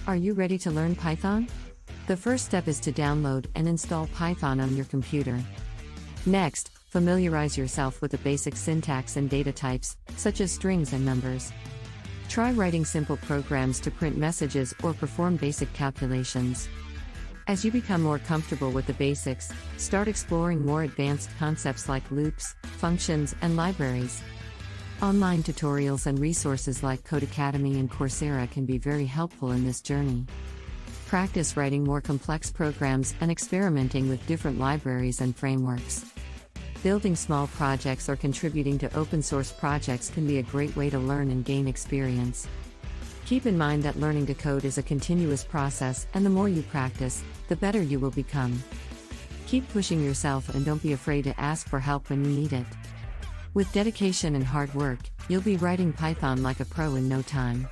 Are you ready to learn Python? The first step is to download and install Python on your computer. Next, familiarize yourself with the basic syntax and data types, such as strings and numbers. Try writing simple programs to print messages or perform basic calculations. As you become more comfortable with the basics, start exploring more advanced concepts like loops, functions, and libraries. Online tutorials and resources like Codecademy and Coursera can be very helpful in this journey. Practice writing more complex programs and experimenting with different libraries and frameworks. Building small projects or contributing to open-source projects can be a great way to learn and gain experience. Keep in mind that learning to code is a continuous process, and the more you practice, the better you will become. Keep pushing yourself and don't be afraid to ask for help when you need it. With dedication and hard work, you'll be writing Python like a pro in no time.